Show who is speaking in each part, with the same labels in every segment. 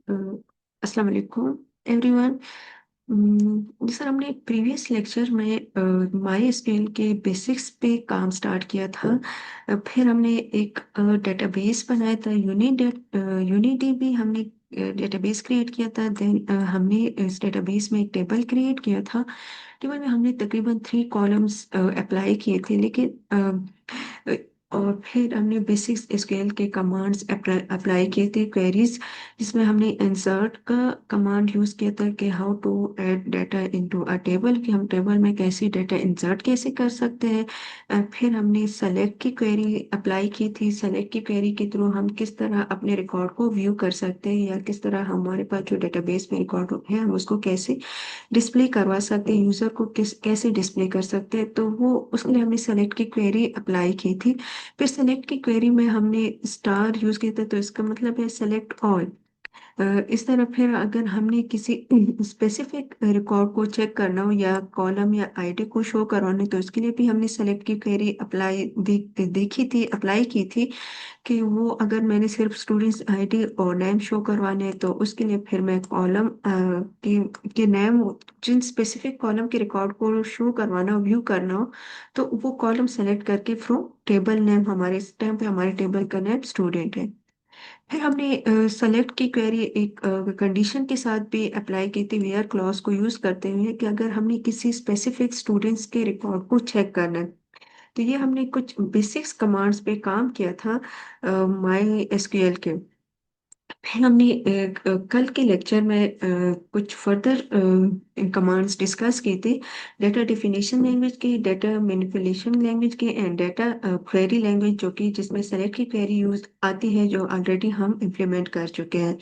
Speaker 1: अस्सलाम वालेकुम everyone. Sir हमने प्रीवियस लेक्चर में माई एसक्यूएल के बेसिक्स पे काम स्टार्ट किया था। फिर हमने एक डेटाबेस बनाया था यूनिडीबी। हमने डेटाबेस क्रिएट किया था। देन हमने इस डेटाबेस में एक टेबल क्रिएट किया था। टेबल में हमने तकरीबन 3 कॉलम्स अप्लाई किए थे, लेकिन और फिर हमने बेसिक्स एसक्यूएल के कमांड्स अप्लाई किए थे, क्वेरीज, जिसमें हमने इंसर्ट का कमांड यूज किया था कि how to add data into a table, कि हम टेबल में कैसे डाटा इंसर्ट कैसे कर सकते हैं। फिर हमने सेलेक्ट की क्वेरी अप्लाई की थी। सेलेक्ट की क्वेरी के थ्रू हम किस तरह अपने रिकॉर्ड को व्यू कर सकते हैं, या किस तरह हमारे पास जो डेटाबेस में रिकॉर्ड है हम उसको कैसे डिस्प्ले करवा सकते हैं, यूजर को कैसे डिस्प्ले कर सकते हैं। तो वो उसके लिए हमने सेलेक्ट की क्वेरी अप्लाई की थी। फिर सेलेक्ट की क्वेरी में हमने स्टार यूज किया था, तो इसका मतलब है सेलेक्ट ऑल। इस तरह फिर अगर हमने किसी स्पेसिफिक रिकॉर्ड को चेक करना हो या कॉलम या आईडी को शो करवाना है, तो इसके लिए भी हमने सेलेक्ट की क्वेरी देखी थी, अप्लाई की थी। कि वो अगर मैंने सिर्फ स्टूडेंट्स आईडी और नेम शो करवाने हैं, तो उसके लिए फिर मैं कॉलम के नेम, जिन स्पेसिफिक कॉलम के रिकॉर्ड को शो करवाना हो, व्यू करना हो, तो वो कॉलम सेलेक्ट करके फ्रॉम टेबल नेम, हमारे इस टाइम पे हमारे टेबल का नेम स्टूडेंट है। फिर हमने सेलेक्ट की क्वेरी एक कंडीशन के साथ भी अप्लाई की थी, वेयर क्लॉज को यूज करते हुए, कि अगर हमने किसी स्पेसिफिक स्टूडेंट्स के रिकॉर्ड को चेक करना है। तो ये हमने कुछ बेसिक्स कमांड्स पे काम किया था माई एसक्यूएल के। फिर हमने कल के लेक्चर में कुछ फर्दर कमांड्स डिस्कस की थी, डेटा डिफिनेशन लैंग्वेज के, डेटा मैनिपुलेशन लैंग्वेज के, एंड डेटा क्वेरी लैंग्वेज, जो कि जिसमें सेलेक्ट की क्वेरी यूज आती है, जो ऑलरेडी हम इम्प्लीमेंट कर चुके हैं।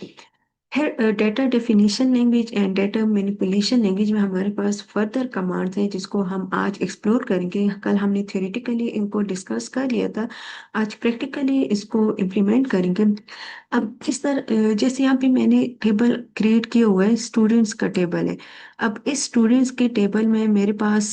Speaker 1: फिर data definition language and data manipulation language में हमारे पास फर्दर कमांड्स हैं, जिसको हम आज एक्सप्लोर करेंगे। कल हमने थ्योरेटिकली इनको डिस्कस कर लिया था, आज प्रैक्टिकली इसको इम्प्लीमेंट करेंगे। अब इस तरह जैसे यहाँ पे मैंने टेबल क्रिएट किया हुआ है, स्टूडेंट्स का टेबल है। अब इस स्टूडेंट्स के टेबल में मेरे पास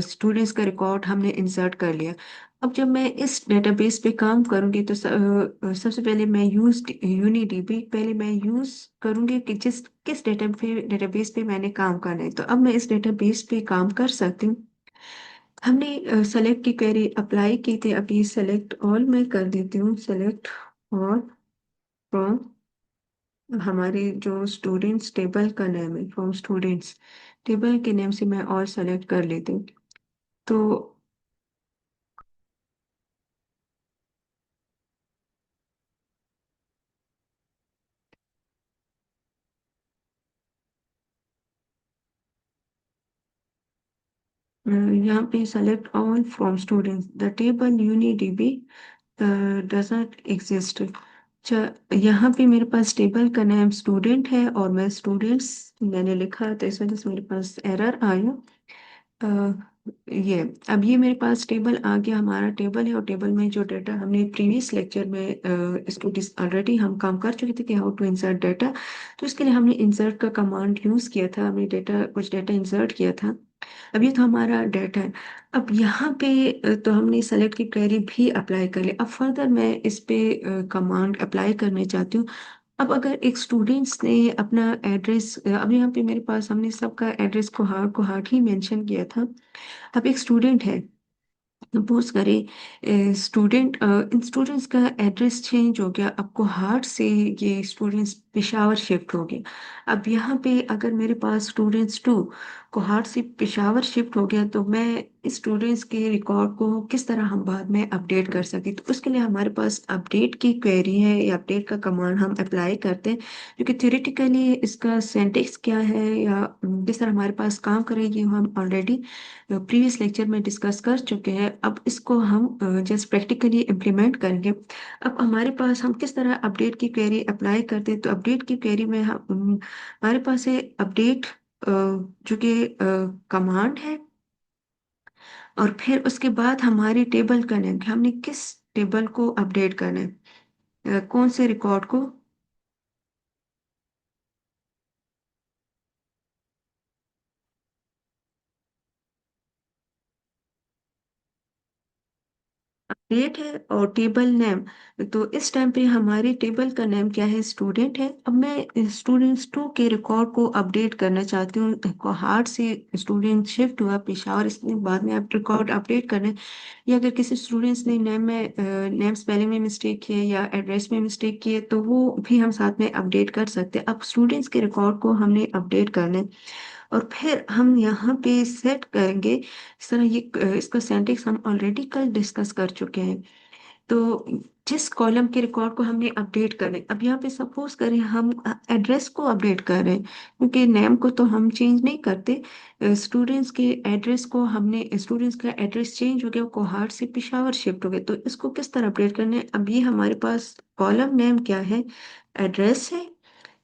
Speaker 1: स्टूडेंट्स का रिकॉर्ड हमने इंसर्ट कर लिया। अब जब मैं इस डेटाबेस पे काम करूंगी, तो सबसे पहले मैं यूज यूनिडीबी पहले मैं यूज करूंगी, कि किस डेटाबेस पे मैंने काम करना है। तो अब मैं इस डेटाबेस पे काम कर सकती हूँ। हमने सेलेक्ट की क्वेरी अप्लाई की थी, अभी सेलेक्ट ऑल में कर देती हूँ। सेलेक्ट ऑल फ्रॉम हमारे जो स्टूडेंट्स टेबल का नेम है, फ्रॉम स्टूडेंट्स टेबल के नेम से मैं ऑल सेलेक्ट कर लेती हूँ। तो यहाँ पे select all from students, the table UniDB does not exist। अच्छा, यहाँ पे मेरे पास टेबल का नाम स्टूडेंट है और मैं स्टूडेंट्स मैंने लिखा, तो इस वजह से मेरे पास एरर आया। ये अब ये मेरे पास टेबल आ गया, हमारा टेबल है, और टेबल में जो डाटा हमने प्रीवियस लेक्चर में इसको ऑलरेडी हम काम कर चुके थे कि हाउ टू इंसर्ट डाटा। तो इसके लिए हमने इंसर्ट का कमांड यूज किया था, हमने कुछ डाटा इंसर्ट किया था। अब ये तो हमारा डाटा है। अब यहाँ पे तो हमने सेलेक्ट की क्वेरी भी अप्लाई कर ली। अब फर्दर मैं इस पे कमांड अप्लाई करने चाहती हूँ। अब अगर एक स्टूडेंट्स ने अपना एड्रेस, अब यहाँ पे मेरे पास हमने सबका एड्रेस को हार्ट ही मेंशन किया था। अब एक स्टूडेंट है, सपोज करें स्टूडेंट, इन स्टूडेंट्स का एड्रेस चेंज हो गया, अब कोहाट से ये स्टूडेंट्स पेशावर शिफ्ट हो गए। अब यहाँ पे अगर मेरे पास स्टूडेंट्स टू कोहाट से पेशावर शिफ्ट हो गया, तो मैं इस स्टूडेंट्स के रिकॉर्ड को किस तरह हम बाद में अपडेट कर सके। तो उसके लिए हमारे पास अपडेट की क्वेरी है, या अपडेट का कमांड हम अप्लाई करते हैं, क्योंकि थ्योरेटिकली इसका सिंटेक्स क्या है, या किस तरह हमारे पास काम करेगी, हम ऑलरेडी प्रीवियस लेक्चर में डिस्कस कर चुके हैं। अब इसको हम जस्ट प्रैक्टिकली इम्प्लीमेंट करेंगे। अब हमारे पास हम किस तरह अपडेट की क्वेरी अप्लाई करते हैं, तो अपडेट की क्वेरी में हमारे पास है अपडेट, जो कि कमांड है, और फिर उसके बाद हमारी टेबल का नेम, कि हमने किस टेबल को अपडेट करना है, कौन से रिकॉर्ड को। डेट है और टेबल नेम। तो इस टाइम पे हमारे टेबल का नेम क्या है, स्टूडेंट है। अब मैं स्टूडेंट्स टू के रिकॉर्ड को अपडेट करना चाहती हूँ। कोहार्ट से स्टूडेंट शिफ्ट हुआ पेशावर, इसके बाद में आप रिकॉर्ड अपडेट करना, या अगर किसी स्टूडेंट्स ने नेम स्पेलिंग में मिस्टेक की है या एड्रेस में मिस्टेक की है तो वो भी हम साथ में अपडेट कर सकते हैं। अब स्टूडेंट्स के रिकॉर्ड को हमने अपडेट करना है, और फिर हम यहाँ पे सेट करेंगे। इस तरह ये इसका सिंटैक्स हम ऑलरेडी कल डिस्कस कर चुके हैं। तो जिस कॉलम के रिकॉर्ड को हमने अपडेट करना है, अब यहाँ पे सपोज करें हम एड्रेस को अपडेट कर रहे हैं, क्योंकि नेम को तो हम चेंज नहीं करते। स्टूडेंट्स के एड्रेस को हमने, स्टूडेंट्स का एड्रेस चेंज हो गया, कोहाट से पिशावर शिफ्ट हो गए, तो इसको किस तरह अपडेट करना है। अब ये हमारे पास कॉलम नेम क्या है, एड्रेस है।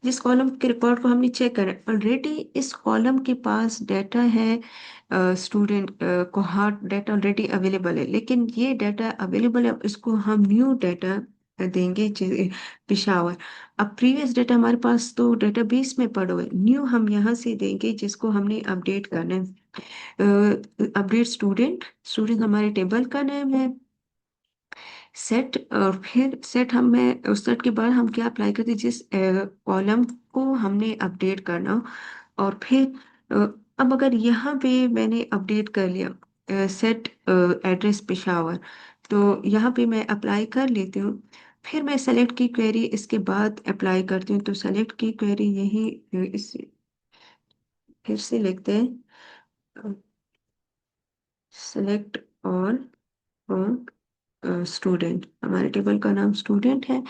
Speaker 1: जिस कॉलम के रिकॉर्ड को हमने चेक करा ऑलरेडी, इस कॉलम के पास डाटा है, student cohort data already available है, लेकिन ये डाटा अवेलेबल है, अब इसको हम न्यू डाटा देंगे पिशावर। अब प्रीवियस डाटा हमारे पास तो डेटाबेस में पड़ा हुआ है, न्यू हम यहाँ से देंगे जिसको हमने अपडेट करना है। अपडेट स्टूडेंट, स्टूडेंट हमारे टेबल का नाम है। सेट, और फिर सेट हम में उस सेट के बाद हम क्या अप्लाई करते हैं, जिस कॉलम को हमने अपडेट करना हो। और फिर अ, अब अगर यहाँ पे मैंने अपडेट कर लिया सेट एड्रेस पेशावर, तो यहाँ पे मैं अप्लाई कर लेती हूँ। फिर मैं सेलेक्ट की क्वेरी इसके बाद अप्लाई करती हूँ, तो सेलेक्ट की क्वेरी यही इस फिर से लिखते हैं, सेलेक्ट ऑल स्टूडेंट, हमारे टेबल का नाम स्टूडेंट है।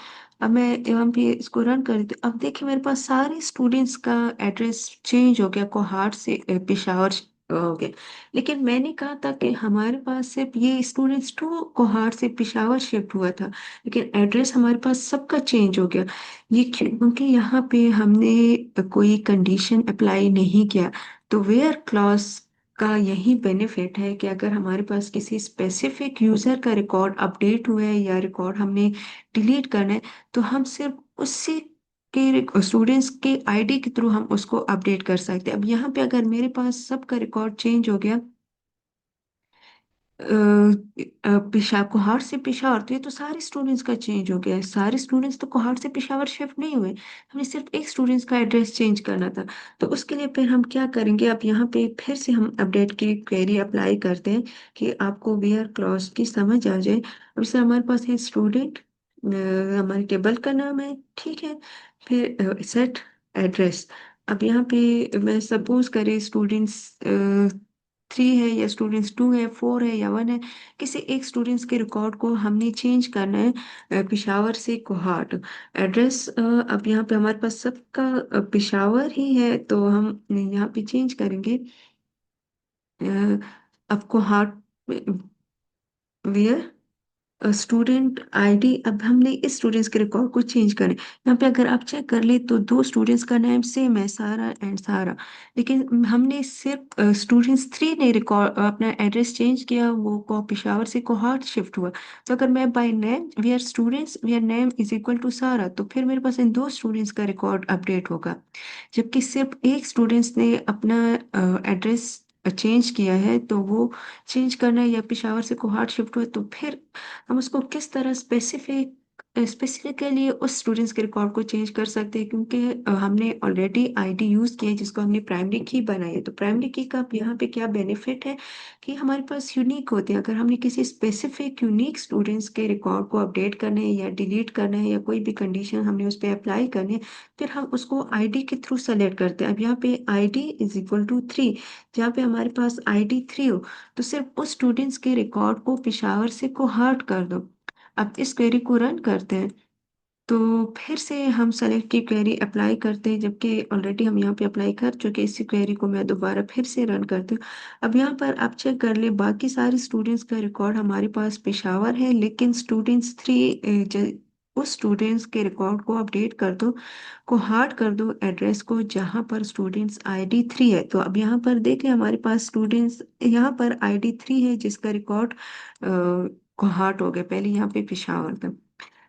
Speaker 1: अब मैं एवं भी इसको रन कर देती हूँ। अब देखिए मेरे पास सारे स्टूडेंट्स का एड्रेस चेंज हो गया, कोहाट से पेशावर हो गया। लेकिन मैंने कहा था कि हमारे पास सिर्फ ये स्टूडेंट्स टू कोहाट से पेशावर शिफ्ट हुआ था, लेकिन एड्रेस हमारे पास सबका चेंज हो गया। ये क्योंकि यहाँ पे हमने कोई कंडीशन अप्लाई नहीं किया। तो वेयर क्लॉज का यही बेनिफिट है कि अगर हमारे पास किसी स्पेसिफिक यूजर का रिकॉर्ड अपडेट हुआ है या रिकॉर्ड हमने डिलीट करना है, तो हम सिर्फ उसी के स्टूडेंट्स के आईडी के थ्रू हम उसको अपडेट कर सकते हैं। अब यहाँ पे अगर मेरे पास सबका रिकॉर्ड चेंज हो गया, कोहाट से पेशावर, तो ये तो सारे स्टूडेंट्स का चेंज हो गया है। सारे स्टूडेंट्स तो कोहाट से पेशावर शिफ्ट नहीं हुए, हमें सिर्फ एक स्टूडेंट्स का एड्रेस चेंज करना था। तो उसके लिए फिर हम क्या करेंगे, अब यहाँ पे फिर से हम अपडेट की क्वेरी अप्लाई करते हैं कि आपको वेयर क्लॉज की समझ आ जाए। अब जैसे हमारे पास है स्टूडेंट, हमारे टेबल का नाम है, ठीक है। फिर सेट एड्रेस। अब यहाँ पे मैं सपोज करें स्टूडेंट्स थ्री है या स्टूडेंट्स टू है, फोर है या वन है, किसी एक स्टूडेंट्स के रिकॉर्ड को हमने चेंज करना है पिशावर से कोहाट। एड्रेस अब यहाँ पे हमारे पास सबका पिशावर ही है, तो हम यहाँ पे चेंज करेंगे अब कोहाट वेयर स्टूडेंट आईडी। अब हमने इस स्टूडेंट्स के रिकॉर्ड को चेंज करें, यहाँ पे अगर आप चेक कर ले तो दो स्टूडेंट्स का नाम सेम है, सारा एंड सारा, लेकिन हमने सिर्फ स्टूडेंट्स थ्री ने रिकॉर्ड अपना एड्रेस चेंज किया, वो को पेशावर से कोहाट शिफ्ट हुआ। तो अगर मैं by name we are students we are name is equal to Sara, तो फिर मेरे पास इन दो स्टूडेंट्स का रिकॉर्ड अपडेट होगा। जबकि सिर्फ एक स्टूडेंट्स ने अपना एड्रेस चेंज किया है, तो वो चेंज करना है या पेशावर से कोहाट शिफ्ट हुआ, तो फिर हम उसको किस तरह स्पेसिफिकली उस स्टूडेंट्स के रिकॉर्ड को चेंज कर सकते हैं, क्योंकि हमने ऑलरेडी आईडी यूज किया है जिसको हमने प्राइमरी की बनाई है। तो प्राइमरी की का यहाँ पे क्या बेनिफिट है कि हमारे पास यूनिक होते हैं। अगर हमने किसी स्पेसिफिक यूनिक स्टूडेंट्स के रिकॉर्ड को अपडेट करना है या डिलीट करना है या कोई भी कंडीशन हमने उस पर अप्लाई करनी है, फिर हम उसको आईडी के थ्रू सेलेक्ट करते हैं। अब यहाँ पे ID is equal to three, जहाँ पे हमारे पास आईडी थ्री हो, तो सिर्फ उस स्टूडेंट्स के रिकॉर्ड को पेशावर से कोहाट कर दो। अब इस क्वेरी को रन करते हैं, तो फिर से हम सेलेक्ट की क्वेरी अप्लाई करते हैं, जबकि ऑलरेडी हम यहाँ पे अप्लाई कर चुके हैं। इसी क्वेरी को मैं दोबारा फिर से रन करती हूँ। अब यहाँ पर आप चेक कर ले, बाकी सारे स्टूडेंट्स का रिकॉर्ड हमारे पास पेशावर है, लेकिन स्टूडेंट्स थ्री, उस स्टूडेंट्स के रिकॉर्ड को अपडेट कर दो, को हार्ड कर दो एड्रेस को जहाँ पर स्टूडेंट्स आईडी थ्री है। तो अब यहाँ पर देखें हमारे पास स्टूडेंट्स यहाँ पर आईडी थ्री है जिसका रिकॉर्ड को हार्ट हो गया, पहले यहाँ पे पेशावर था।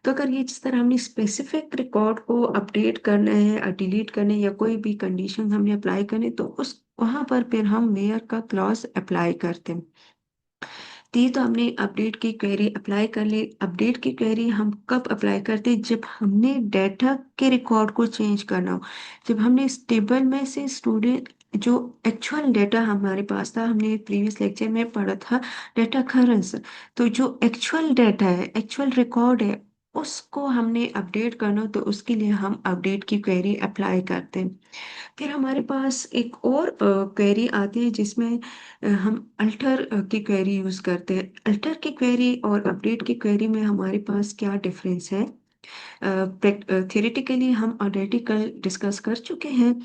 Speaker 1: तो अगर ये जिस तरह हमने स्पेसिफिक रिकॉर्ड को अपडेट करना है और डिलीट करना है या कोई भी कंडीशन हमने अप्लाई करनी, तो उस वहां पर फिर हम वेयर का क्लॉज अप्लाई करते हैं। तो ये तो हमने अपडेट की क्वेरी अप्लाई कर ली। अपडेट की क्वेरी हम कब अप्लाई करते हैं? जब हमने डाटा के रिकॉर्ड को चेंज करना हो। जब हमने इस टेबल में से स्टूडेंट जो एक्चुअल डाटा हमारे पास था, हमने प्रीवियस लेक्चर में पढ़ा था डाटा खरंस। तो जो एक्चुअल डाटा है, एक्चुअल रिकॉर्ड है, उसको हमने अपडेट करना हो, तो उसके लिए हम अपडेट की क्वेरी अप्लाई करते हैं। फिर हमारे पास एक और क्वेरी आती है जिसमें हम अल्टर की क्वेरी यूज करते हैं। अल्टर की क्वेरी और अपडेट की क्वेरी में हमारे पास क्या डिफरेंस है? थियोरेटिकली हम ऑलरेडी कल डिस्कस कर चुके हैं,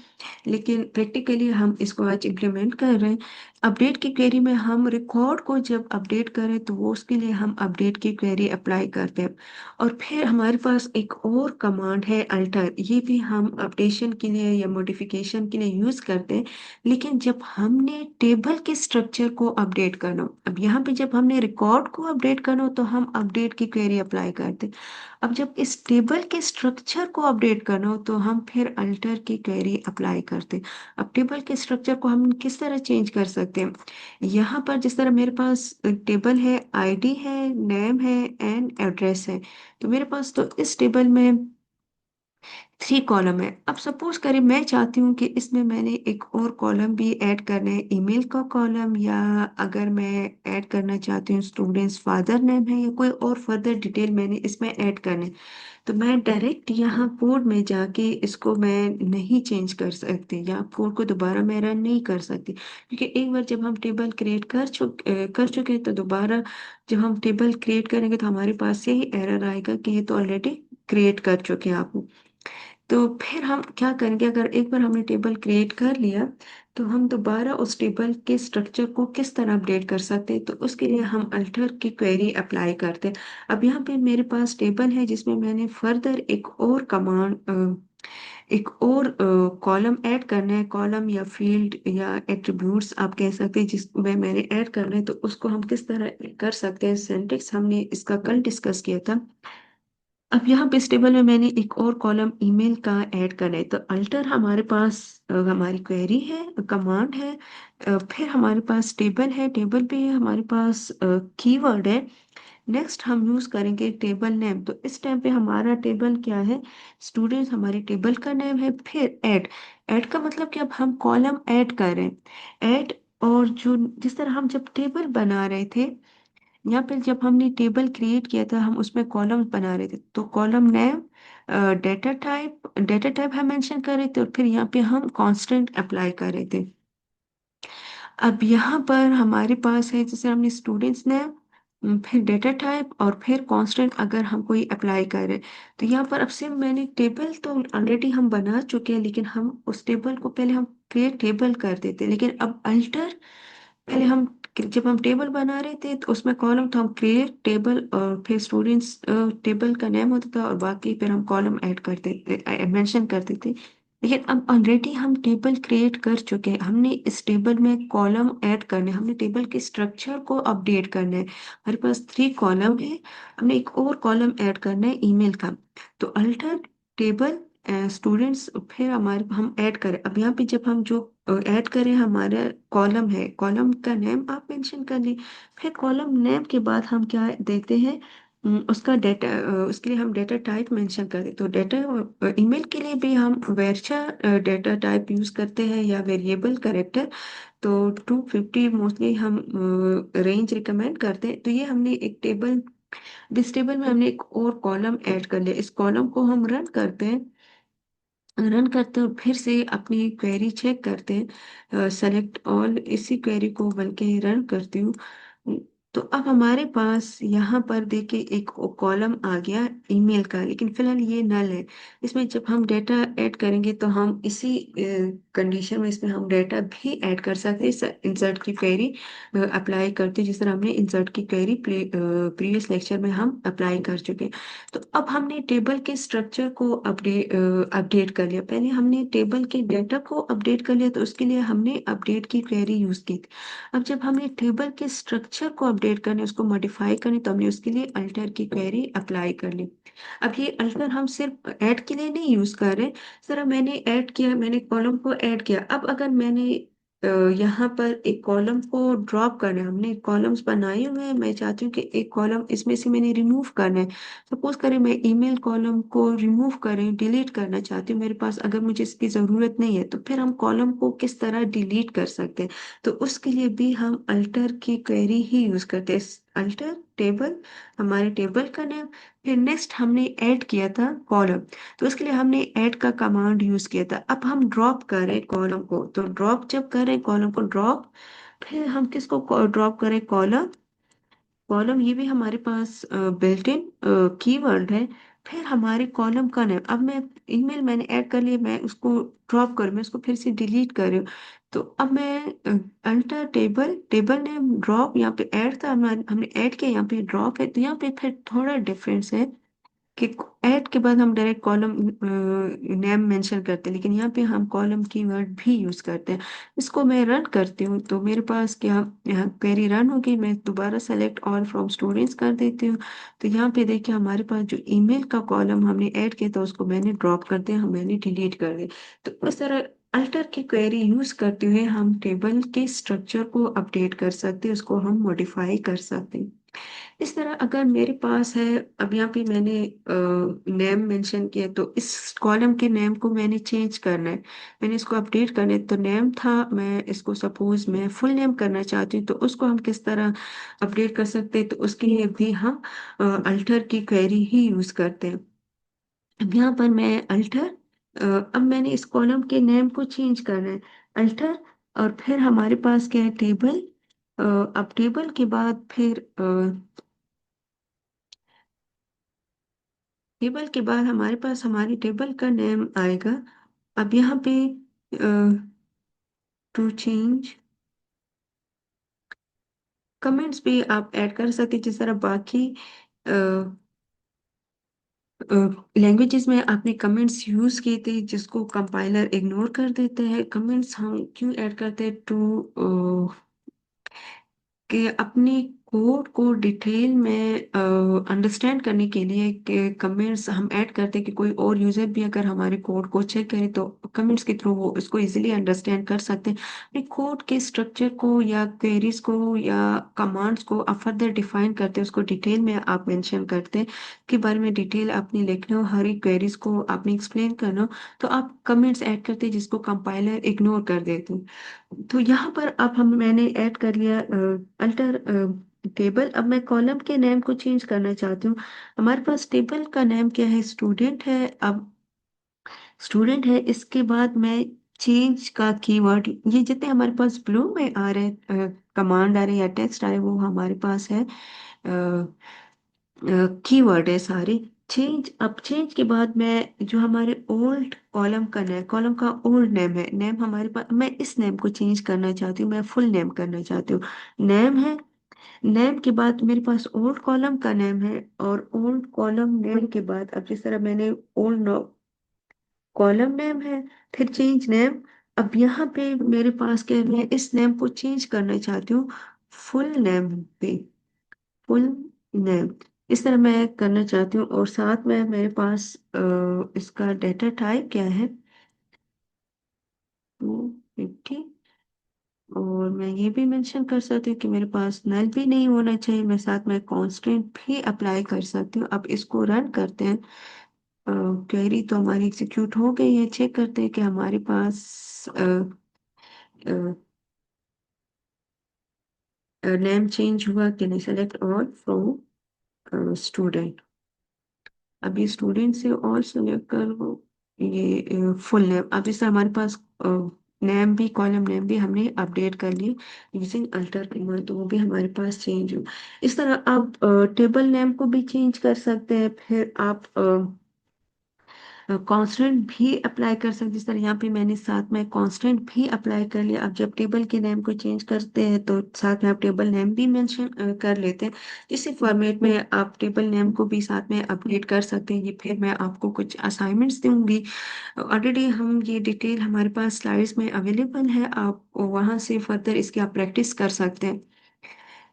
Speaker 1: लेकिन प्रैक्टिकली हम इसको आज इम्प्लीमेंट कर रहे हैं। अपडेट की क्वेरी में हम रिकॉर्ड को जब अपडेट करें तो वो उसके लिए हम अपडेट की क्वेरी अप्लाई करते हैं। और फिर हमारे पास एक और कमांड है अल्टर। ये भी हम अपडेशन के लिए या मॉडिफिकेशन के लिए यूज करते हैं, लेकिन जब हमने टेबल के स्ट्रक्चर को अपडेट करना हो। अब यहाँ पे जब हमने रिकॉर्ड को अपडेट करना हो तो हम अपडेट की क्वेरी अप्लाई करते हैं। अब जब इस टेबल के स्ट्रक्चर को अपडेट करना हो तो हम फिर अल्टर की क्वेरी अप्लाई करते हैं। अब टेबल के स्ट्रक्चर को हम किस तरह चेंज कर सकते हैं? यहाँ पर जिस तरह मेरे पास टेबल है, आईडी है, नेम है एंड एड्रेस है। तो मेरे पास तो इस टेबल में 3 कॉलम है। अब सपोज करें मैं चाहती हूँ कि इसमें मैंने एक और कॉलम भी ऐड करना है, ईमेल का कॉलम, या अगर मैं ऐड करना चाहती हूँ स्टूडेंट्स फादर नेम है या कोई और फर्दर डिटेल मैंने इसमें ऐड करने, तो मैं डायरेक्ट यहाँ कोड में जाके इसको मैं नहीं चेंज कर सकती, या कोड को दोबारा मैं रन नहीं कर सकती, क्योंकि एक बार जब हम टेबल क्रिएट कर चुके हैं तो दोबारा जब हम टेबल क्रिएट करेंगे तो हमारे पास यही एरर आएगा कि ये तो ऑलरेडी क्रिएट कर चुके हैं आप। तो फिर हम क्या करेंगे? अगर एक बार हमने टेबल क्रिएट कर लिया तो हम दोबारा उस टेबल के स्ट्रक्चर को किस तरह अपडेट कर सकते हैं? तो उसके लिए हम अल्टर की क्वेरी अप्लाई करते हैं। अब यहाँ पे मेरे पास टेबल है जिसमें मैंने फर्दर एक और कमांड, एक और कॉलम ऐड करना है। कॉलम या फील्ड या एट्रीब्यूट्स आप कह सकते हैं, जिसमें मैंने ऐड करना है। तो उसको हम किस तरह कर सकते हैं? सिंटेक्स हमने इसका कल डिस्कस किया था। अब यहाँ पे इस टेबल में मैंने एक और कॉलम ईमेल का ऐड करना है। तो अल्टर हमारे पास हमारी क्वेरी है, कमांड है। फिर हमारे पास टेबल है, टेबल पे हमारे पास कीवर्ड है। नेक्स्ट हम यूज करेंगे टेबल नेम। तो इस टाइम पे हमारा टेबल क्या है? स्टूडेंट्स हमारी टेबल का नेम है। फिर ऐड। ऐड का मतलब कि अब हम कॉलम ऐड कर रहे हैं। ऐड। और जो जिस तरह हम जब टेबल बना रहे थे, यहाँ पे जब हमने टेबल क्रिएट किया था हम उसमें कॉलम्स बना रहे थे, तो कॉलम नेम, डेटा टाइप हम मेंशन कर रहे थे, और फिर यहाँ पे हम कांस्टेंट अप्लाई कर रहे थे। अब यहाँ पर हमारे पास है जैसे हमने स्टूडेंट्स नेम, फिर डेटा टाइप और फिर कांस्टेंट अगर हम कोई अप्लाई कर रहे हैं। तो यहाँ पर अब से मैंने टेबल तो ऑलरेडी हम बना चुके हैं, लेकिन हम उस टेबल को पहले हम क्रिएट टेबल कर देते, लेकिन अब अल्टर पहले हम जब हम टेबल बना रहे थे तो उसमें कॉलम तो हम क्रिएट टेबल और फिर स्टूडेंट्स टेबल का नेम होता था, और बाकी फिर हम कॉलम ऐड करते थे, मेंशन करते थे। लेकिन अब ऑलरेडी हम टेबल क्रिएट कर चुके हैं, हमने इस टेबल में कॉलम ऐड करने, हमने टेबल के स्ट्रक्चर को अपडेट करना है। हमारे पास 3 कॉलम है, हमने एक और कॉलम ऐड करना है ईमेल का। तो अल्टर टेबल स्टूडेंट्स, फिर हमारे हम ऐड करें। अब यहाँ पे जब हम जो ऐड करें, हमारा कॉलम है, कॉलम का नेम आप मेंशन कर ली। फिर कॉलम नेम के बाद हम क्या देते हैं? उसका डेटा, उसके लिए हम डेटा टाइप मेंशन कर देते। तो डेटा ईमेल के लिए भी हम वर्चर डेटा टाइप यूज करते हैं या वेरिएबल कैरेक्टर। तो 250 मोस्टली हम रेंज रिकमेंड करते हैं। तो ये हमने एक टेबल, इस टेबल में हमने एक और कॉलम ऐड कर लिया। इस कॉलम को हम रन करते हैं, रन करते हैं और फिर से अपनी क्वेरी चेक करते हैं, सेलेक्ट ऑल, इसी क्वेरी को बल्कि रन करती हूँ। तो अब हमारे पास यहाँ पर देखिए एक कॉलम आ गया ईमेल का, लेकिन फिलहाल ये नल है। इसमें जब हम डेटा ऐड करेंगे तो हम इसी कंडीशन में इसमें हम डेटा भी ऐड कर सकते हैं। इंसर्ट की क्वेरी अप्लाई करते हैं, जिस तरह हमने इंसर्ट की क्वेरी प्रीवियस लेक्चर में हम अप्लाई कर चुके हैं। तो अब हमने टेबल के स्ट्रक्चर को अपडेट कर लिया। पहले हमने टेबल के डेटा को अपडेट कर लिया, तो उसके लिए हमने अपडेट की क्वेरी यूज की थी। अब जब हमने टेबल के स्ट्रक्चर को अपडेट करने, उसको मॉडिफाई करने, तो हमने उसके लिए अल्टर की क्वेरी अप्लाई कर ली। अब ये अल्टर हम सिर्फ ऐड के लिए नहीं यूज कर रहे। सर मैंने ऐड किया, मैंने कॉलम को ऐड किया। अब अगर मैंने यहाँ पर एक कॉलम को ड्रॉप करना है। हमने कॉलम्स बनाए हुए हैं, मैं चाहती हूँ कि एक कॉलम इसमें से मैंने रिमूव करना है। सपोज करें मैं ईमेल कॉलम को रिमूव करें, डिलीट करना चाहती हूँ मेरे पास, अगर मुझे इसकी ज़रूरत नहीं है, तो फिर हम कॉलम को किस तरह डिलीट कर सकते हैं? तो उसके लिए भी हम अल्टर की क्वेरी ही यूज़ करते हैं। अल्टर टेबल, हमारे टेबल का नेम, फिर नेक्स्ट हमने ऐड किया था कॉलम, तो उसके लिए हमने ऐड का कमांड यूज किया था। अब हम ड्रॉप करें कॉलम को, तो ड्रॉप जब करें कॉलम को ड्रॉप, फिर हम किसको ड्रॉप करें? कॉलम। कॉलम ये भी हमारे पास बिल्ट इन कीवर्ड है। फिर हमारे कॉलम का नेम, अब मैं ईमेल मैंने ऐड कर लिया, मैं उसको ड्रॉप कर, मैं उसको फिर से डिलीट कर रही हूँ। तो अब मैं alter table, table name drop, यहाँ पे ऐड था, हमने ऐड किया, यहाँ पे ड्रॉप है, तो यहाँ पे फिर थोड़ा डिफरेंस है कि ऐड के बाद हम डायरेक्ट कॉलम नेम मेंशन करते हैं, लेकिन यहाँ पे हम कॉलम कीवर्ड भी यूज करते हैं। इसको मैं रन करती हूँ, तो मेरे पास क्या, यहाँ क्वेरी रन होगी, मैं दोबारा सेलेक्ट ऑल फ्रॉम स्टूडेंट्स कर देती हूँ। तो यहाँ पे देखिए हमारे पास जो ईमेल का कॉलम हमने ऐड किया था, उसको मैंने ड्रॉप कर दिया, मैंने डिलीट कर दिया। तो इस तरह अल्टर की क्वेरी यूज करते हुए हम टेबल के स्ट्रक्चर को अपडेट कर सकते हैं, उसको हम मॉडिफाई कर सकते हैं। इस तरह अगर मेरे पास है, अब यहाँ पे मैंने नेम मेंशन किया, तो इस कॉलम के नेम को मैंने चेंज करना है, मैंने इसको अपडेट करना है। तो नेम था, मैं इसको सपोज मैं फुल नेम करना चाहती हूँ, तो उसको हम किस तरह अपडेट कर सकते हैं? तो उसके लिए भी हम अल्टर की क्वेरी ही यूज करते हैं। अब यहाँ पर मैं अल्टर, अब मैंने इस कॉलम के नेम को चेंज करना है, अल्टर, और फिर हमारे पास क्या है? टेबल। अब टेबल के बाद फिर टेबल के बाद हमारे पास हमारी टेबल का नेम आएगा। अब यहाँ पे टू चेंज कमेंट्स भी आप ऐड कर सकते हैं, जिस तरह बाकी लैंग्वेजेस में आपने कमेंट्स यूज किए थे, जिसको कंपाइलर इग्नोर कर देते हैं। कमेंट्स हम क्यों ऐड करते हैं? टू कि अपने कोड को डिटेल में अंडरस्टैंड करने के लिए कि कमेंट्स हम ऐड करते हैं कि कोई और यूजर भी अगर हमारे कोड को चेक करे, तो कमेंट्स के थ्रू वो इसको इजीली अंडरस्टैंड कर सकते हैं। अपने कोड के स्ट्रक्चर को या क्वेरीज को या कमांड्स को आप फर्दर डिफाइन करते हैं, उसको डिटेल में आप मेंशन करते हैं के बारे में डिटेल आपने लिखना हो, हर एक क्वेरीज को आपने एक्सप्लेन करना हो, तो आप कमेंट्स ऐड करते हैं जिसको कंपाइलर इग्नोर कर देते हैं। तो यहाँ पर अब हम मैंने ऐड कर लिया अल्टर टेबल। अब मैं कॉलम के नेम को चेंज करना चाहती हूँ। हमारे पास टेबल का नेम क्या है? स्टूडेंट है। अब स्टूडेंट है, इसके बाद मैं चेंज का कीवर्ड, ये जितने हमारे पास ब्लू में आ रहे कमांड आ रहे या टेक्स्ट आ रहे, वो हमारे पास है कीवर्ड है सारे। चेंज, अब चेंज के बाद मैं जो हमारे ओल्ड कॉलम का नेम, कॉलम का ओल्ड नेम है, नेम हमारे पास, मैं इस नेम को चेंज करना चाहती हूँ, मैं फुल नेम करना चाहती हूँ। नेम है, नेम के बाद मेरे पास ओल्ड कॉलम का नेम है, और ओल्ड कॉलम नेम के बाद अब जिस तरह मैंने ओल्ड कॉलम नेम है, फिर चेंज नेम। अब यहाँ पे मेरे पास क्या है? मैं इस नेम को चेंज करना चाहती हूँ फुल नेम पे, फुल नेम। इस तरह मैं करना चाहती हूँ, और साथ में मेरे पास इसका डेटा टाइप क्या है? 250। और मैं ये भी मेंशन कर सकती हूँ कि मेरे पास नल भी नहीं होना चाहिए, मैं साथ में कांस्टेंट भी अप्लाई कर सकती हूँ। अब इसको रन करते हैं। क्वेरी तो हमारी एग्जीक्यूट हो गई है, चेक करते हैं कि हमारे पास नेम चेंज हुआ कि नहीं। सेलेक्ट ऑल फ्रॉम स्टूडेंट, अभी स्टूडेंट से और सेलेक्ट कर वो, ये फुल नेम। अब जैसे हमारे पास नेम भी, कॉलम नेम भी हमने अपडेट कर लिए यूजिंग अल्टर कीवर्ड, तो वो भी हमारे पास चेंज हो। इस तरह आप टेबल नेम को भी चेंज कर सकते हैं। फिर आप कांस्टेंट भी अप्लाई कर सकते हैं, जिस तरह यहाँ पे मैंने साथ में कांस्टेंट भी अप्लाई कर लिया। अब जब टेबल के नेम को चेंज करते हैं, तो साथ में आप टेबल नेम भी मेंशन कर लेते हैं। इसी फॉर्मेट में आप टेबल नेम को भी साथ में अपडेट कर सकते हैं। ये फिर मैं आपको कुछ असाइनमेंट्स दूंगी, ऑलरेडी हम ये डिटेल हमारे पास स्लाइड्स में अवेलेबल है, आप वहां से फर्दर इसकी आप प्रैक्टिस कर सकते हैं।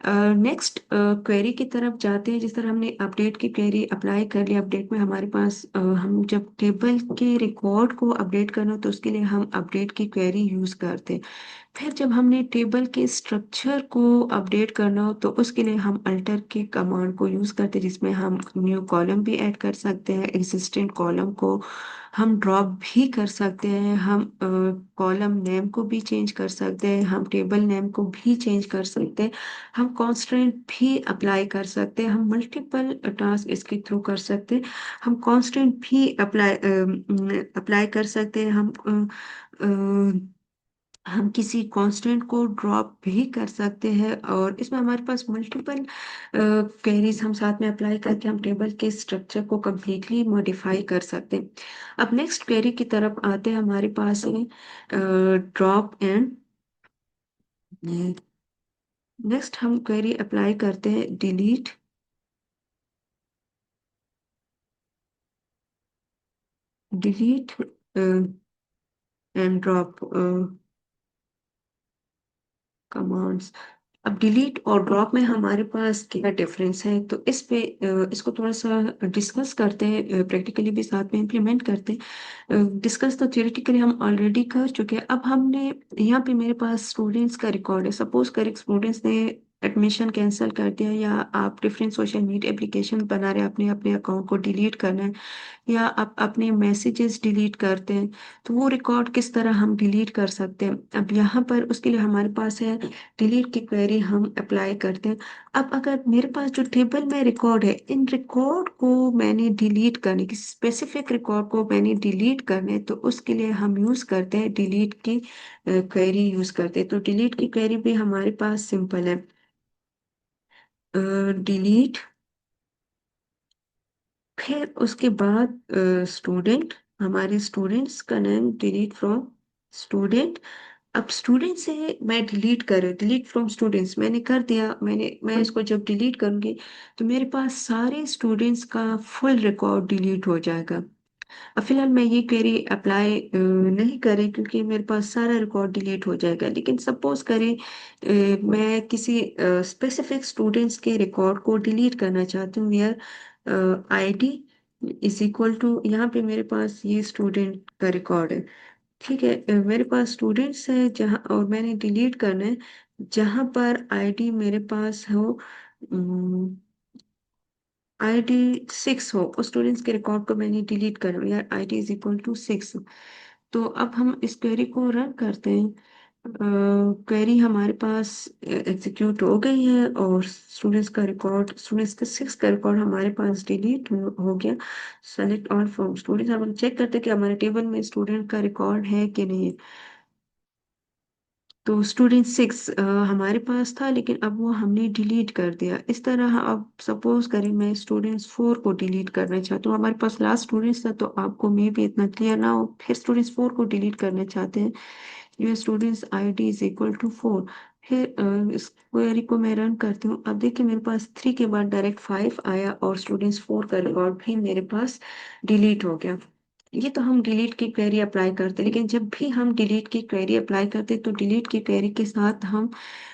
Speaker 1: नेक्स्ट क्वेरी की तरफ जाते हैं। जिस तरह हमने अपडेट की क्वेरी अप्लाई कर ली, अपडेट में हमारे पास हम जब टेबल के रिकॉर्ड को अपडेट करना हो, तो उसके लिए हम अपडेट की क्वेरी यूज करते हैं। फिर जब हमने टेबल के स्ट्रक्चर को अपडेट करना हो तो उसके लिए हम अल्टर के कमांड को यूज करते हैं, जिसमें हम न्यू कॉलम भी ऐड कर सकते हैं, एग्जिस्टिंग कॉलम को हम ड्रॉप भी कर सकते हैं, हम कॉलम नेम को भी चेंज कर सकते हैं, हम टेबल नेम को भी चेंज कर सकते हैं, हम कॉन्स्टेंट भी अप्लाई कर सकते हैं, हम मल्टीपल टास्क इसके थ्रू कर सकते हैं, हम कॉन्स्टेंट भी अप्लाई अप्लाई कर सकते हैं, हम किसी कांस्टेंट को ड्रॉप भी कर सकते हैं, और इसमें हमारे पास मल्टीपल क्वेरीज हम साथ में अप्लाई करके हम टेबल के स्ट्रक्चर को कम्प्लीटली मॉडिफाई कर सकते हैं। अब नेक्स्ट क्वेरी की तरफ आते हैं, हमारे पास है ड्रॉप एंड। नेक्स्ट हम क्वेरी अप्लाई करते हैं delete delete and drop commands. अब डिलीट और ड्रॉप में हमारे पास क्या डिफरेंस है, तो इस पे इसको थोड़ा सा डिस्कस करते हैं, प्रैक्टिकली भी साथ में इम्प्लीमेंट करते हैं। डिस्कस तो थियोरेटिकली हम ऑलरेडी कर चुके हैं। अब हमने यहाँ पे मेरे पास स्टूडेंट्स का रिकॉर्ड है, सपोज करें स्टूडेंट्स ने एडमिशन कैंसिल कर दिया, या आप डिफरेंट सोशल मीडिया एप्लीकेशन बना रहे हैं, अपने अपने अकाउंट को डिलीट करना है, या आप अपने मैसेजेस डिलीट करते हैं, तो वो रिकॉर्ड किस तरह हम डिलीट कर सकते हैं। अब यहाँ पर उसके लिए हमारे पास है डिलीट की क्वेरी हम अप्लाई करते हैं। अब अगर मेरे पास जो टेबल में रिकॉर्ड है, इन रिकॉर्ड को मैंने डिलीट करने, किसी स्पेसिफिक रिकॉर्ड को मैंने डिलीट करने, तो उसके लिए हम यूज करते हैं डिलीट की क्वेरी यूज करते हैं। तो डिलीट की क्वेरी भी हमारे पास सिंपल है, डिलीट, फिर उसके बाद स्टूडेंट, हमारे स्टूडेंट्स का नाम डिलीट फ्रॉम स्टूडेंट। अब स्टूडेंट से मैं डिलीट कर डिलीट फ्रॉम स्टूडेंट्स मैंने कर दिया, मैं इसको जब डिलीट करूंगी तो मेरे पास सारे स्टूडेंट्स का फुल रिकॉर्ड डिलीट हो जाएगा। अब फिलहाल मैं ये क्वेरी अप्लाई नहीं करें क्योंकि मेरे पास सारा रिकॉर्ड डिलीट हो जाएगा, लेकिन सपोज करें मैं किसी स्पेसिफिक स्टूडेंट्स के रिकॉर्ड को डिलीट करना चाहती हूँ, यार आईडी इज इक्वल टू, यहाँ पे मेरे पास ये स्टूडेंट का रिकॉर्ड है। ठीक है, मेरे पास स्टूडेंट्स है जहाँ, और मैंने डिलीट करना है जहाँ पर आईडी मेरे पास हो, आईडी 6 हो, उस स्टूडेंट्स के रिकॉर्ड को मैंने डिलीट करना है, यार आईडी इज इक्वल टू 6। तो अब हम इस क्वेरी को रन करते हैं। क्वेरी हमारे पास एग्जीक्यूट हो गई है, और स्टूडेंट्स का रिकॉर्ड, स्टूडेंट्स का 6 का रिकॉर्ड हमारे पास डिलीट हो गया। सेलेक्ट ऑल फ्रॉम स्टूडेंट्स, अब हम चेक करते हैं कि हमारे टेबल में स्टूडेंट का रिकॉर्ड है कि नहीं। तो स्टूडेंट 6 हमारे पास था, लेकिन अब वो हमने डिलीट कर दिया। इस तरह अब सपोज करें मैं स्टूडेंट्स 4 को डिलीट करना चाहता हूँ, हमारे पास लास्ट स्टूडेंट्स था, तो आपको मे भी इतना क्लियर ना हो, फिर स्टूडेंट्स 4 को डिलीट करना चाहते हैं, your students id is equal to 4। फिर इस क्वेरी को मैं रन करती हूँ। अब देखिए मेरे पास 3 के बाद डायरेक्ट 5 आया, और स्टूडेंट्स 4 का रिकॉर्ड भी मेरे पास डिलीट हो गया। ये तो हम डिलीट की क्वेरी अप्लाई करते हैं, लेकिन जब भी हम डिलीट की क्वेरी अप्लाई करते हैं तो डिलीट की क्वेरी के साथ हम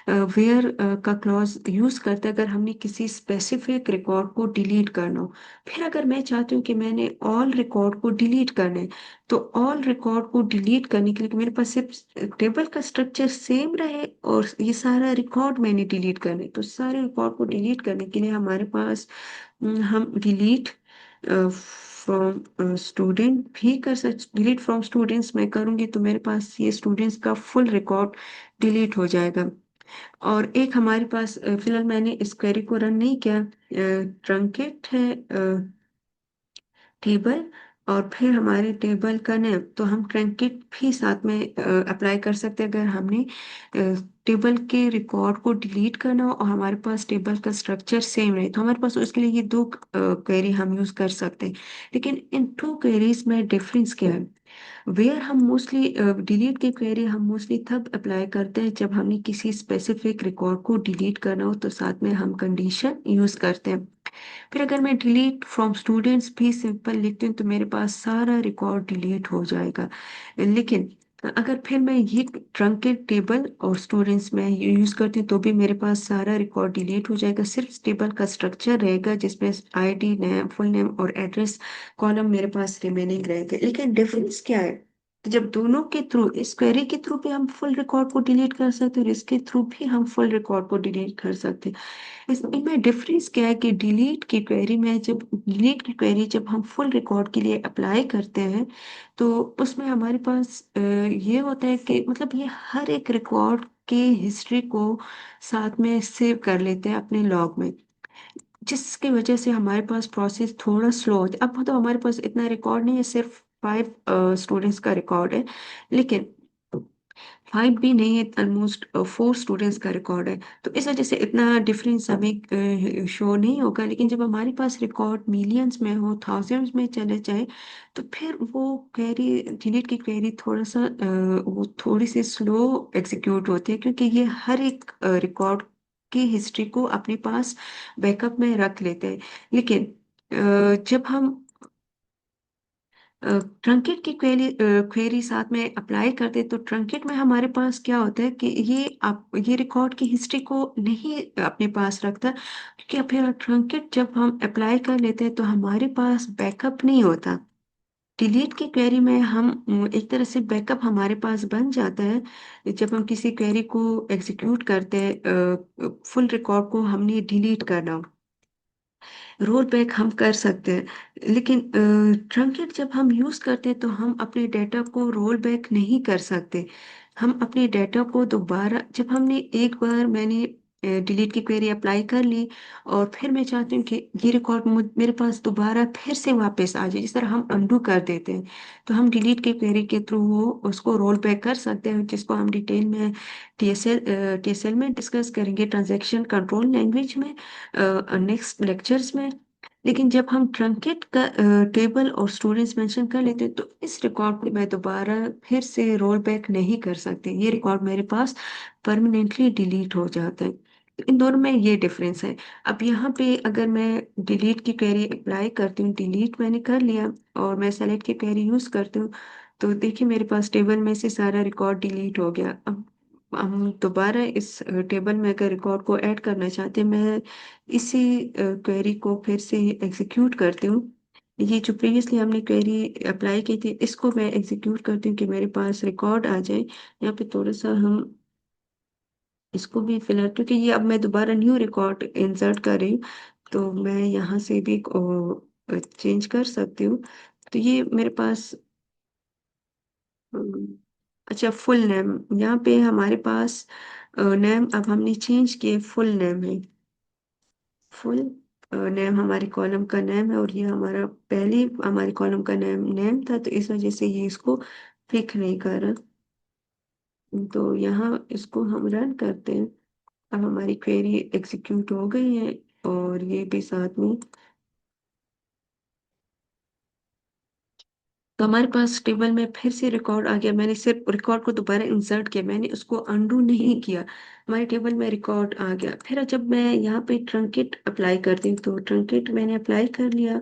Speaker 1: वेयर का क्लॉज यूज करते हैं, अगर हमने किसी स्पेसिफिक रिकॉर्ड को डिलीट करना हो। फिर अगर मैं चाहती हूँ कि मैंने ऑल रिकॉर्ड को डिलीट करना है, तो ऑल रिकॉर्ड को डिलीट करने के लिए मेरे पास सिर्फ टेबल का स्ट्रक्चर सेम रहे, और ये सारा रिकॉर्ड मैंने डिलीट करना है, तो सारे रिकॉर्ड को डिलीट करने के लिए हमारे पास हम डिलीट फ्रॉम स्टूडेंट भी कर सकते। डिलीट फ्रॉम स्टूडेंट्स मैं करूंगी तो मेरे पास ये स्टूडेंट्स का फुल रिकॉर्ड डिलीट हो जाएगा। और एक हमारे पास फिलहाल मैंने इस क्वेरी को रन नहीं किया, ट्रंकेट है टेबल, और फिर हमारे टेबल का नेम, तो हम ट्रंकेट भी साथ में अप्लाई कर सकते हैं, अगर हमने टेबल के रिकॉर्ड को डिलीट करना हो और हमारे पास टेबल का स्ट्रक्चर सेम रहे, तो हमारे पास उसके लिए ये दो क्वेरी हम यूज कर सकते हैं। लेकिन इन टू क्वेरीज में डिफरेंस क्या है, वेयर हम मोस्टली डिलीट की क्वेरी हम मोस्टली तब अप्लाई करते हैं जब हमें किसी स्पेसिफिक रिकॉर्ड को डिलीट करना हो, तो साथ में हम कंडीशन यूज करते हैं। फिर अगर मैं डिलीट फ्रॉम स्टूडेंट्स भी सिंपल लिखती हूँ तो मेरे पास सारा रिकॉर्ड डिलीट हो जाएगा। लेकिन अगर फिर मैं ये ट्रंकेट टेबल और स्टूडेंट्स में यूज करती हूँ तो भी मेरे पास सारा रिकॉर्ड डिलीट हो जाएगा, सिर्फ टेबल का स्ट्रक्चर रहेगा जिसमें आईडी नेम, फुल नेम और एड्रेस कॉलम मेरे पास रिमेनिंग रहेगा। लेकिन डिफरेंस क्या है, तो जब दोनों के थ्रू, इस क्वेरी के थ्रू भी हम फुल रिकॉर्ड को डिलीट कर सकते हैं और इसके थ्रू भी हम फुल रिकॉर्ड को डिलीट कर सकते हैं। इनमें डिफरेंस क्या है कि डिलीट की क्वेरी जब हम फुल रिकॉर्ड के लिए अप्लाई करते हैं तो उसमें हमारे पास ये होता है कि मतलब ये हर एक रिकॉर्ड के हिस्ट्री को साथ में सेव कर लेते हैं अपने लॉग में, जिसकी वजह से हमारे पास प्रोसेस थोड़ा स्लो होता है। अब तो हमारे पास इतना रिकॉर्ड नहीं है, सिर्फ 5 स्टूडेंट्स का रिकॉर्ड है, लेकिन 5 भी नहीं है, ऑलमोस्ट 4 स्टूडेंट्स का रिकॉर्ड है। तो इस वजह से इतना डिफरेंस हमें शो नहीं होगा, लेकिन जब हमारे पास रिकॉर्ड मिलियंस में हो, थाउजेंड्स में चले जाए, तो फिर वो क्वेरी, डिलीट की क्वेरी थोड़ा सा वो थोड़ी सी स्लो एग्जीक्यूट होती है, क्योंकि ये हर एक रिकॉर्ड की हिस्ट्री को अपने पास बैकअप में रख लेते हैं। लेकिन जब हम ट्रंकेट की क्वेरी साथ में अप्लाई करते तो ट्रंकेट में हमारे पास क्या होता है कि ये रिकॉर्ड की हिस्ट्री को नहीं अपने पास रखता, क्योंकि फिर ट्रंकेट जब हम अप्लाई कर लेते हैं तो हमारे पास बैकअप नहीं होता। डिलीट की क्वेरी में हम एक तरह से बैकअप हमारे पास बन जाता है। जब हम किसी क्वेरी को एग्जीक्यूट करते हैं, फुल रिकॉर्ड को हमने डिलीट करना हो, रोल बैक हम कर सकते हैं, लेकिन ट्रंकेट जब हम यूज करते हैं तो हम अपने डेटा को रोल बैक नहीं कर सकते। हम अपने डेटा को दोबारा, जब हमने एक बार मैंने डिलीट की क्वेरी अप्लाई कर ली और फिर मैं चाहती हूँ कि ये रिकॉर्ड मेरे पास दोबारा फिर से वापस आ जाए, जिस तरह हम अनडू कर देते हैं, तो हम डिलीट की क्वेरी के थ्रू वो उसको रोल बैक कर सकते हैं, जिसको हम डिटेल में टीएसएल में डिस्कस करेंगे, ट्रांजैक्शन कंट्रोल लैंग्वेज में, नेक्स्ट लेक्चर्स में। लेकिन जब हम ट्रंकेट का टेबल और स्टूडेंट्स मेंशन कर लेते हैं तो इस रिकॉर्ड को मैं दोबारा फिर से रोल बैक नहीं कर सकती, ये रिकॉर्ड मेरे पास परमानेंटली डिलीट हो जाता है। तो इन दोनों में ये डिफरेंस है। अब यहाँ पे अगर मैं डिलीट की क्वेरी अप्लाई करती हूँ, डिलीट मैंने कर लिया और मैं सेलेक्ट की क्वेरी यूज करती हूँ, तो देखिए मेरे पास टेबल में से सारा रिकॉर्ड डिलीट हो गया। अब हम दोबारा इस टेबल में अगर रिकॉर्ड को ऐड करना चाहते हैं, मैं इसी क्वेरी को फिर से एग्जीक्यूट करती हूँ। ये जो प्रीवियसली हमने क्वेरी अप्लाई की थी, इसको मैं एग्जीक्यूट करती हूँ कि मेरे पास रिकॉर्ड आ जाए। यहाँ पे थोड़ा सा हम इसको भी फिलहाल, क्योंकि ये अब मैं दोबारा न्यू रिकॉर्ड इंसर्ट कर रही हूँ, तो मैं यहाँ से भी चेंज कर सकती हूँ। तो ये मेरे पास अम, अच्छा, फुल नेम, यहाँ पे हमारे पास नेम अब हमने चेंज किए, फुल नेम है। फुल नेम हमारे कॉलम का नेम है, और ये हमारा पहले हमारे कॉलम का नेम नेम था, तो इस वजह से ये इसको पिक नहीं कर रहा। तो यहाँ इसको हम रन करते हैं। अब हमारी क्वेरी एग्जीक्यूट हो गई है और ये भी साथ में, तो हमारे पास टेबल में फिर से रिकॉर्ड आ गया। मैंने सिर्फ रिकॉर्ड को दोबारा इंसर्ट किया, मैंने उसको अनडू नहीं किया। हमारे टेबल में रिकॉर्ड आ गया। फिर जब मैं यहाँ पे ट्रंकेट अप्लाई करती हूँ, तो ट्रंकेट मैंने अप्लाई कर लिया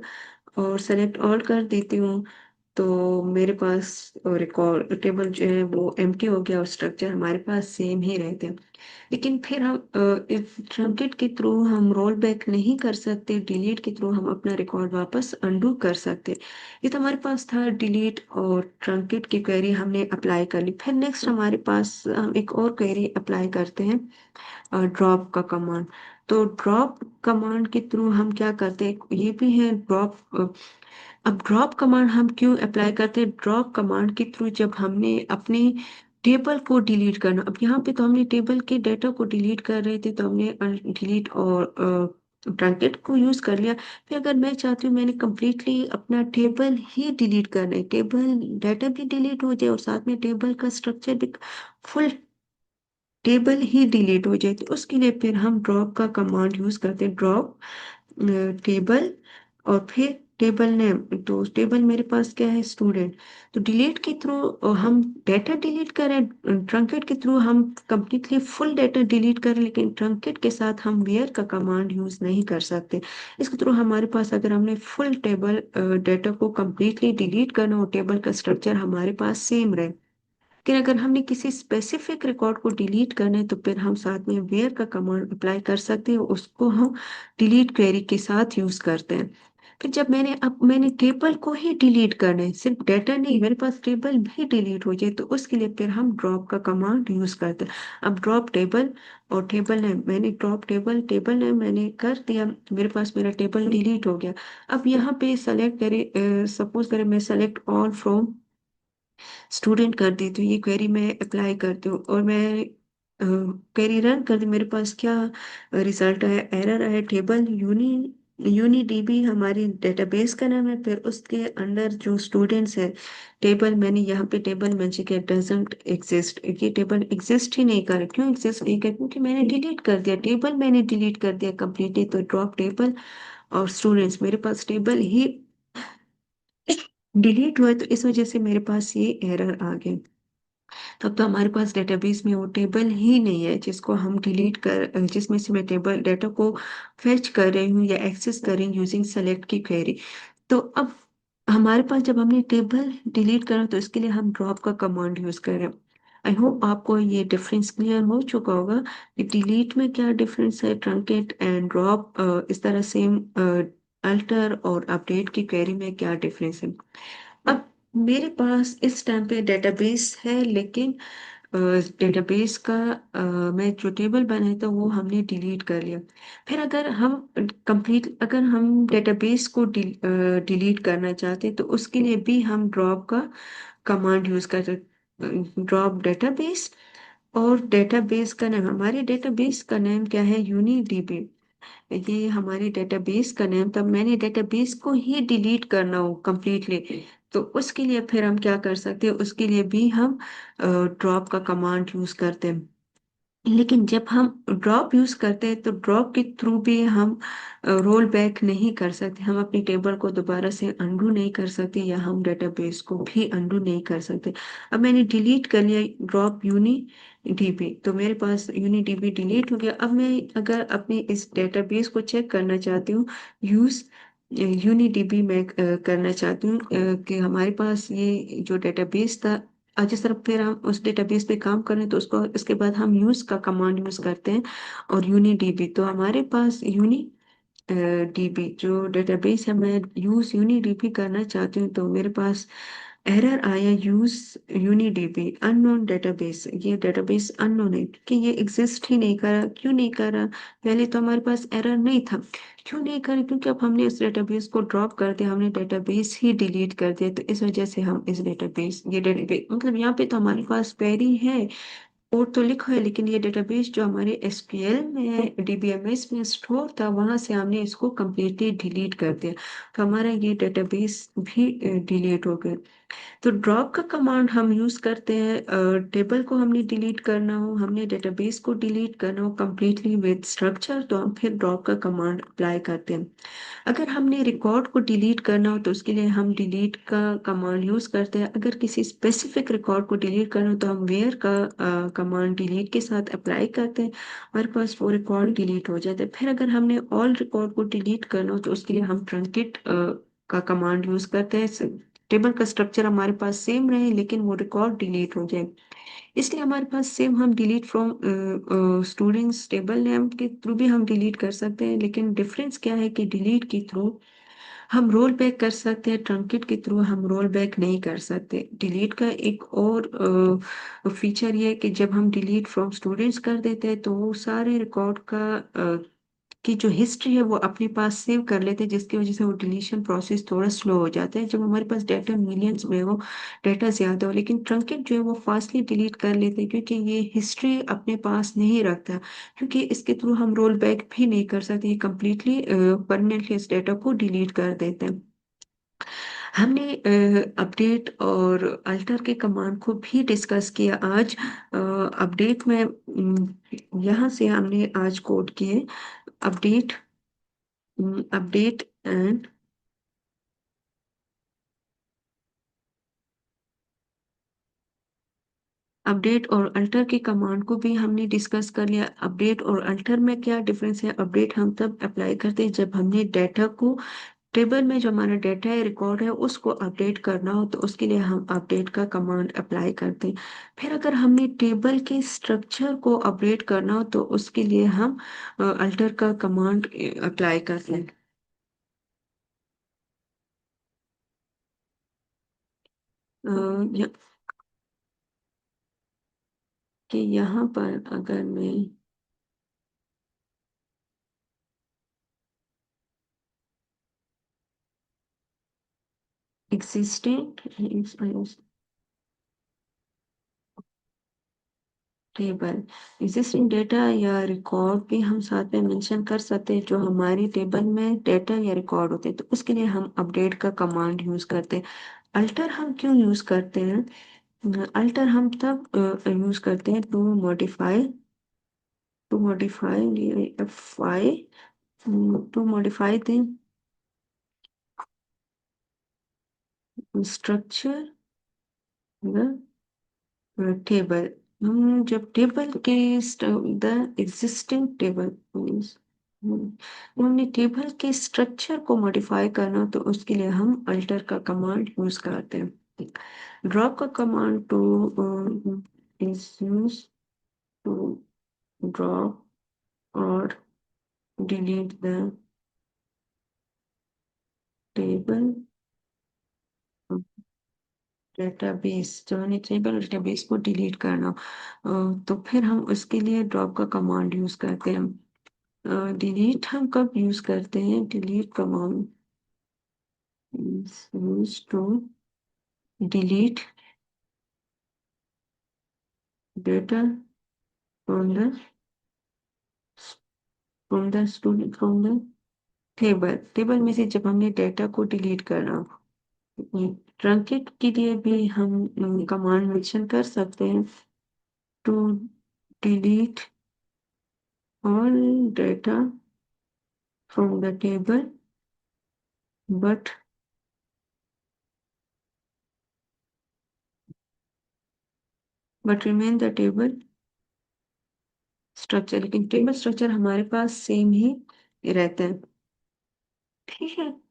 Speaker 1: और सेलेक्ट ऑल कर देती हूँ, तो मेरे पास रिकॉर्ड टेबल जो है वो एम्प्टी हो गया और स्ट्रक्चर हमारे पास सेम ही रहते हैं। लेकिन फिर हम इस ट्रंकेट के थ्रू हम रोल बैक नहीं कर सकते, डिलीट के थ्रू हम अपना रिकॉर्ड वापस अंडू कर सकते। ये तो हमारे पास था डिलीट और ट्रंकेट की क्वेरी हमने अप्लाई कर ली। फिर नेक्स्ट हमारे पास हम एक और क्वेरी अप्लाई करते हैं, ड्रॉप का कमांड। तो ड्रॉप कमांड के थ्रू हम क्या करते हैं, ये भी है ड्रॉप। अब ड्रॉप कमांड हम क्यों अप्लाई करते हैं, ड्रॉप कमांड के थ्रू जब हमने अपने टेबल को डिलीट करना, अब यहाँ पे तो हमने टेबल के डाटा को डिलीट कर रहे थे, तो हमने डिलीट और ट्रंकेट को यूज कर लिया। फिर अगर मैं चाहती हूँ मैंने कंप्लीटली अपना टेबल ही डिलीट करना है, टेबल डाटा भी डिलीट हो जाए और साथ में टेबल का स्ट्रक्चर भी, फुल टेबल ही डिलीट हो जाए, तो उसके लिए फिर हम ड्रॉप का कमांड यूज करते हैं, ड्रॉप टेबल और फिर टेबल नेम। तो टेबल मेरे पास क्या है, स्टूडेंट। तो डिलीट के थ्रू हम डाटा डिलीट करें, ट्रंकेट के थ्रू हम कंप्लीटली फुल डाटा डिलीट करें, लेकिन ट्रंकेट के साथ हम वेयर का कमांड यूज नहीं कर सकते। इसके थ्रू हमारे पास अगर हमने फुल टेबल डाटा को कंप्लीटली डिलीट करना हो, टेबल का स्ट्रक्चर हमारे पास सेम रहे, लेकिन अगर हमने किसी स्पेसिफिक रिकॉर्ड को डिलीट करना है तो फिर हम साथ में वेयर का कमांड अप्लाई कर सकते हैं, उसको हम डिलीट क्वेरी के साथ यूज करते हैं। फिर जब मैंने टेबल को ही डिलीट करना है, सिर्फ डाटा नहीं, मेरे पास टेबल भी डिलीट हो जाए, तो उसके लिए फिर हम ड्रॉप का कमांड यूज करते हैं। अब ड्रॉप टेबल और टेबल नेम, मैंने ड्रॉप टेबल टेबल नेम मैंने कर दिया, मेरे पास मेरा टेबल डिलीट हो गया। अब यहाँ पे सेलेक्ट करें, सपोज करें मैं सेलेक्ट ऑल फ्रॉम स्टूडेंट कर दी, तो ये क्वेरी मैं अप्लाई करती हूँ और मैं क्वेरी रन कर दी, मेरे पास क्या रिजल्ट आया, एरर आया, टेबल यूनिडीबी हमारी डेटाबेस का नाम है, फिर उसके अंदर जो स्टूडेंट्स है, टेबल मैंने यहाँ पे टेबल मेंशन किया डजंट एग्जिस्ट, ये टेबल एग्जिस्ट ही नहीं कर, क्यों एग्जिस्ट नहीं कर, क्योंकि मैंने डिलीट कर दिया, टेबल मैंने डिलीट कर दिया कम्प्लीटली, तो ड्रॉप टेबल और स्टूडेंट्स, मेरे पास टेबल ही डिलीट हुआ है, तो इस वजह से मेरे पास ये एरर आ गया। तब तो हमारे पास डेटाबेस में वो टेबल ही नहीं है जिसको हम डिलीट कर, जिसमें से मैं टेबल डाटा को फेच कर रही हूँ या एक्सेस कर रही हूँ यूजिंग सेलेक्ट की क्वेरी। तो अब हमारे पास जब हमने टेबल डिलीट करा, तो इसके लिए हम ड्रॉप का कमांड यूज कर रहे हैं। आई होप आपको ये डिफरेंस क्लियर हो चुका होगा कि डिलीट में क्या डिफरेंस है, ट्रंकेट एंड ड्रॉप, इस तरह सेम अल्टर और अपडेट की क्वेरी में क्या डिफरेंस है। अब मेरे पास इस टाइम पे डेटाबेस है, लेकिन डेटाबेस का मैं जो टेबल बनाया था वो हमने डिलीट कर लिया। फिर अगर हम डेटाबेस को डिलीट करना चाहते तो उसके लिए भी हम ड्रॉप का कमांड यूज करते, ड्रॉप डेटाबेस, और डेटाबेस का नाम, हमारे डेटाबेस का नाम क्या है, यूनिडीबी, ये हमारे डेटाबेस का नेम, तब मैंने डेटाबेस को ही डिलीट करना हो कम्प्लीटली, तो उसके लिए फिर हम क्या कर सकते हैं, उसके लिए भी हम ड्रॉप का कमांड यूज करते हैं। लेकिन जब हम ड्रॉप यूज करते हैं तो ड्रॉप के थ्रू भी हम रोल बैक नहीं कर सकते, हम अपनी टेबल को दोबारा से अंडू नहीं कर सकते, या हम डेटाबेस को भी अंडू नहीं कर सकते। अब मैंने डिलीट कर लिया ड्रॉप यूनी डीबी, तो मेरे पास यूनी डीबी डिलीट हो गया। अब मैं अगर अपने इस डेटाबेस को चेक करना चाहती हूँ, यूज यूनी डीबी में करना चाहती हूँ, कि हमारे पास ये जो डेटाबेस था, आज जिस तरफ फिर हम उस डेटाबेस पे काम करें, तो उसको इसके बाद हम यूज का कमांड यूज करते हैं, और यूनी डीबी, तो हमारे पास यूनी डीबी जो डेटाबेस है, मैं यूज यूनी डीबी करना चाहती हूँ, तो मेरे पास एरर आया, use uni DB unknown database, ये डेटाबेस अननोन है क्योंकि ये एग्जिस्ट ही नहीं करा, क्यों नहीं करा, पहले तो हमारे पास एरर नहीं था, क्यों नहीं करा, क्योंकि अब हमने उस डेटाबेस को ड्रॉप कर दिया, हमने डेटाबेस ही डिलीट कर दिया, तो इस वजह से हम इस डेटाबेस, ये डेटाबेस मतलब यहाँ पे तो हमारे पास क्वेरी है, कोड तो लिखा है, लेकिन ये डेटाबेस जो हमारे एसक्यूएल में डीबीएमएस में स्टोर था, वहां से हमने इसको कम्प्लीटली डिलीट कर दिया, तो हमारा ये डेटाबेस भी डिलीट हो गया। तो ड्रॉप का कमांड हम यूज करते हैं, टेबल को हमने डिलीट करना हो, हमने डेटाबेस को डिलीट करना हो कम्प्लीटली विद स्ट्रक्चर, तो हम फिर ड्रॉप का कमांड अप्लाई करते हैं। अगर हमने रिकॉर्ड को डिलीट करना हो, तो उसके लिए हम डिलीट का कमांड यूज करते हैं, अगर किसी स्पेसिफिक रिकॉर्ड को डिलीट करना हो, तो हम वेयर का कमांड डिलीट के साथ अप्लाई करते हैं, हमारे पास वो रिकॉर्ड डिलीट हो जाता है। फिर अगर हमने ऑल रिकॉर्ड को डिलीट करना हो, तो उसके लिए हम ट्रंकेट का कमांड यूज करते हैं, टेबल का स्ट्रक्चर हमारे पास सेम रहे लेकिन वो रिकॉर्ड डिलीट हो जाए, इसलिए हमारे पास सेम, हम delete from students table name के थ्रू भी हम डिलीट कर सकते हैं, लेकिन डिफरेंस क्या है कि डिलीट के थ्रू हम रोल बैक कर सकते हैं, ट्रंकेट के थ्रू हम रोल बैक नहीं कर सकते। डिलीट का एक और फीचर ये है कि जब हम डिलीट फ्रॉम स्टूडेंट्स कर देते हैं, तो वो सारे रिकॉर्ड की जो हिस्ट्री है वो अपने पास सेव कर लेते हैं, जिसकी वजह से वो डिलीशन प्रोसेस थोड़ा स्लो हो जाता है, जब हमारे पास डाटा मिलियंस में हो, डाटा ज्यादा हो, लेकिन ट्रंकेट जो है वो फास्टली डिलीट कर लेते हैं, क्योंकि ये हिस्ट्री अपने पास नहीं रखता, क्योंकि इसके थ्रू हम रोल बैक भी नहीं कर सकते, ये कम्प्लीटली परमानेंटली इस डाटा को डिलीट कर देते हैं। हमने अपडेट और अल्टर के कमांड को भी डिस्कस किया आज। अपडेट में यहाँ से हमने आज कोड किए, अपडेट अपडेट एंड अपडेट और अल्टर के कमांड को भी हमने डिस्कस कर लिया। अपडेट और अल्टर में क्या डिफरेंस है, अपडेट हम तब अप्लाई करते हैं जब हमने डाटा को, टेबल में जो हमारा डाटा है, रिकॉर्ड है, उसको अपडेट करना हो, तो उसके लिए हम अपडेट का कमांड अप्लाई करते हैं। फिर अगर हमने टेबल के स्ट्रक्चर को अपडेट करना हो, तो उसके लिए हम अल्टर का कमांड अप्लाई करते हैं। अ, य कि यहाँ पर अगर मैं एग्जिस्टेंट टेबल एग्जिस्टिंग डेटा या रिकॉर्ड भी हम साथ में मेंशन कर सकते हैं जो हमारी टेबल में डेटा या रिकॉर्ड होते हैं, तो उसके लिए हम अपडेट का कमांड यूज करते हैं। अल्टर हम क्यों यूज करते हैं? अल्टर हम तब यूज करते हैं to modify to modify the structure table. हम जब टेबल के द एग्जिस्टिंग टेबल मीन्स हमने टेबल के स्ट्रक्चर को मॉडिफाई करना, तो उसके लिए हम अल्टर का कमांड यूज करते हैं। ड्रॉप का command to is use to drop और डिलीट द टेबल डेटाबेस। जब हमें टेबल डेटाबेस को डिलीट करना तो फिर हम उसके लिए ड्रॉप का कमांड यूज करते हैं। डिलीट हम कब यूज करते हैं? Delete command use to delete data from the from the table. Table में से जब हमने डेटा को डिलीट करना, ट्रंकेट के लिए भी हम कमांड मेंशन कर सकते हैं to delete all data from the table but remain the table structure. लेकिन टेबल स्ट्रक्चर हमारे पास सेम ही रहता है। ठीक है।